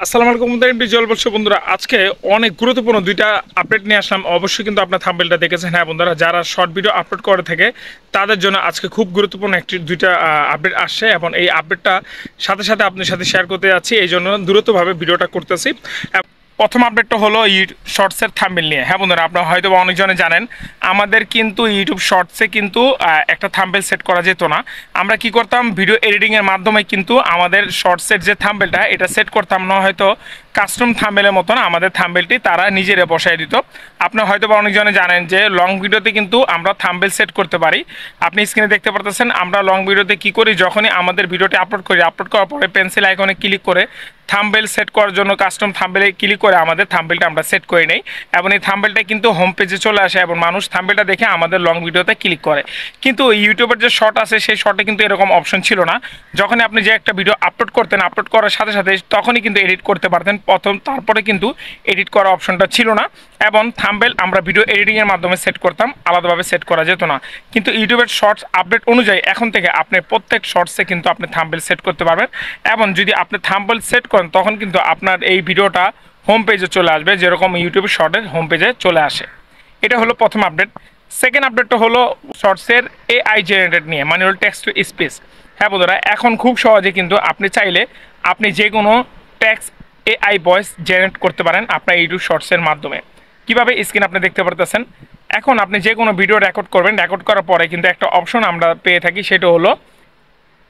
আসসালামু আলাইকুম বন্ধুরা, জল বলছো বন্ধুরা। আজকে অনেক গুরুত্বপূর্ণ দুইটা আপডেট নিয়ে আসলাম। অবশ্যই কিন্তু আপনার থাম্বনেলটা দেখেছেন। হ্যাঁ বন্ধুরা, যারা শর্ট ভিডিও আপলোড করে থাকে তাদের জন্য আজকে খুব গুরুত্বপূর্ণ দুইটা আপডেট আসছে এবং এই আপডেটটা সাথে সাথে আপনার সাথে শেয়ার করতে যাচ্ছি। এই জন্য দ্রুতভাবে ভিডিওটা করতেছি। প্রথম আপডেটটা হলো শর্টসের থাম্বনেল নিয়ে। হ্যাঁ বন্ধুরা, আপনারা হয়তো অনেকজনে জানেন আমাদের কিন্তু ইউটিউব শর্টসে কিন্তু একটা থাম্বনেল সেট করা যেত না। আমরা কি করতাম, ভিডিও এডিটিংয়ের মাধ্যমে কিন্তু আমাদের শর্টসের যে থাম্বনেলটা এটা সেট করতাম না, হয়তো কাস্টম থাম্বনেলের মতন আমাদের থাম্বনেলটি তারা নিজেরা বসায় দিত। আপনারা হয়তো অনেকজনে জানেন যে লং ভিডিওতে কিন্তু আমরা থাম্বনেল সেট করতে পারি। আপনি স্ক্রিনে দেখতে পারতেছেন আমরা লং ভিডিওতে কি করি, যখনই আমাদের ভিডিওটি আপলোড করি, আপলোড করার পরে পেন্সিল আইকনে ক্লিক করে থাম্বনেল সেট করার জন্য কাস্টম থাম্বনেলে ক্লিক করে আমাদের থাম্বনেলটা আমরা সেট করে নেই এবং এই থাম্বনেলটা কিন্তু হোম পেজে চলে আসে এবং মানুষ থাম্বনেলটা দেখে আমাদের লং ভিডিওতে ক্লিক করে। কিন্তু ইউটিউবের যে শর্ট আছে সেই শর্টে কিন্তু এরকম অপশন ছিল না। যখন আপনি যে একটা ভিডিও আপলোড করতেন, আপলোড করার সাথে সাথে তখনই কিন্তু এডিট করতে পারতেন তারপরে কিন্তু এডিট করা অপশনটা ছিল না এবং থাম্বনেল আমরা ভিডিও এডিটিংয়ের মাধ্যমে সেট করতাম, আলাদাভাবে সেট করা যেত না। কিন্তু ইউটিউবের শর্টস আপডেট অনুযায়ী এখন থেকে আপনি প্রত্যেক শর্টসে কিন্তু আপনি থাম্বনেল সেট করতে পারবেন এবং যদি আপনি থাম্বনেল সেট করেন তখন কিন্তু আপনার এই ভিডিওটা হোম পেজে চলে আসবে, যেরকম ইউটিউব শর্টের হোম পেজে চলে আসে। এটা হলো প্রথম আপডেট। সেকেন্ড আপডেটটা হলো শর্টসের এআই জেনারেটেড নিয়ে, মানে হলো টেক্সট টু স্পিচ। হ্যাঁ বন্ধুরা, এখন খুব সহজে কিন্তু আপনি চাইলে আপনি যে কোনো টেক্সট এআই ভয়েস জেনারেট করতে পারেন আপনার ইউটিউব শর্টসের মাধ্যমে। কীভাবে, স্ক্রিন আপনি দেখতে পারতেছেন। এখন আপনি যে কোনো ভিডিও রেকর্ড করবেন, রেকর্ড করার পরে কিন্তু একটা অপশন আমরা পেয়ে থাকি, সেটা হলো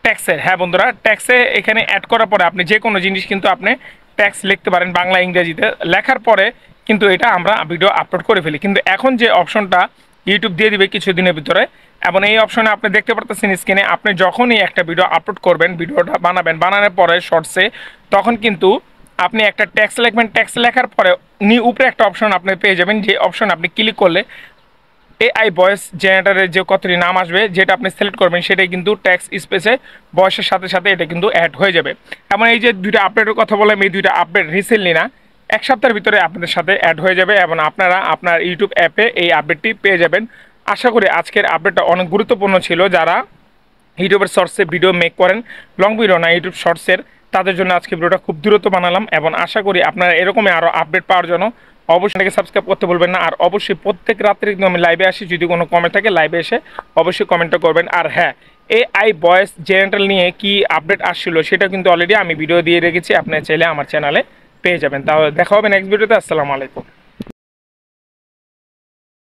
ট্যাক্সের। হ্যাঁ বন্ধুরা, ট্যাক্সে এখানে অ্যাড করার পরে আপনি যে কোনো জিনিস কিন্তু আপনি ট্যাক্স লিখতে পারেন বাংলা ইংরেজিতে, লেখার পরে কিন্তু এটা আমরা ভিডিও আপলোড করে ফেলি। কিন্তু এখন যে অপশনটা ইউটিউব দিয়ে দিবে কিছুদিনের ভিতরে, এবং এই অপশনে আপনি দেখতে পারতেছেন স্ক্রিনে, আপনি যখনই একটা ভিডিও আপলোড করবেন, ভিডিওটা বানানোর পরে শর্টসে, তখন কিন্তু আপনি একটা ট্যাক্স লিখবেন। ট্যাক্স লেখার পরে উপরে একটা অপশন আপনি পেয়ে যাবেন, যে অপশন আপনি ক্লিক করলে এআই ভয়েস জেনারেটরের যে কতটি নাম আসবে, যেটা আপনি সিলেক্ট করবেন সেটাই কিন্তু ট্যাক্স স্পেসে ভয়েসের সাথে সাথে এটা কিন্তু অ্যাড হয়ে যাবে। এবং এই যে দুইটা আপডেটের কথা বললাম, এই দুইটা আপডেট রিসেন্টলি না, এক সপ্তাহের ভিতরে আপনাদের সাথে অ্যাড হয়ে যাবে এবং আপনারা আপনার ইউটিউব অ্যাপে এই আপডেটটি পেয়ে যাবেন। আশা করি আজকের আপডেটটা অনেক গুরুত্বপূর্ণ ছিল। যারা ইউটিউবের শর্টসে ভিডিও মেক করেন, লং ভিডিও না ইউটিউব শর্টসের, তাদের জন্য আজকে ভিডিওটা খুব দ্রুত বানালাম এবং আশা করি আপনারা এরকমই আরও আপডেট পাওয়ার জন্য অবশ্যই সাবস্ক্রাইব করতে বলবেন না। আর অবশ্যই প্রত্যেক রাত্রে কিন্তু আমি লাইভে আসি, যদি কোনো কমেন্ট থাকে লাইভে এসে অবশ্যই কমেন্টটা করবেন। আর হ্যাঁ, এআই ভয়েস জেনারেটর নিয়ে কি আপডেট আসছিল সেটা কিন্তু অলরেডি আমি ভিডিও দিয়ে রেখেছি, আপনারা চাইলে আমার চ্যানেলে পেয়ে যাবেন। তাহলে দেখা হবে নেক্সট ভিডিওতে। আসসালামু আলাইকুম।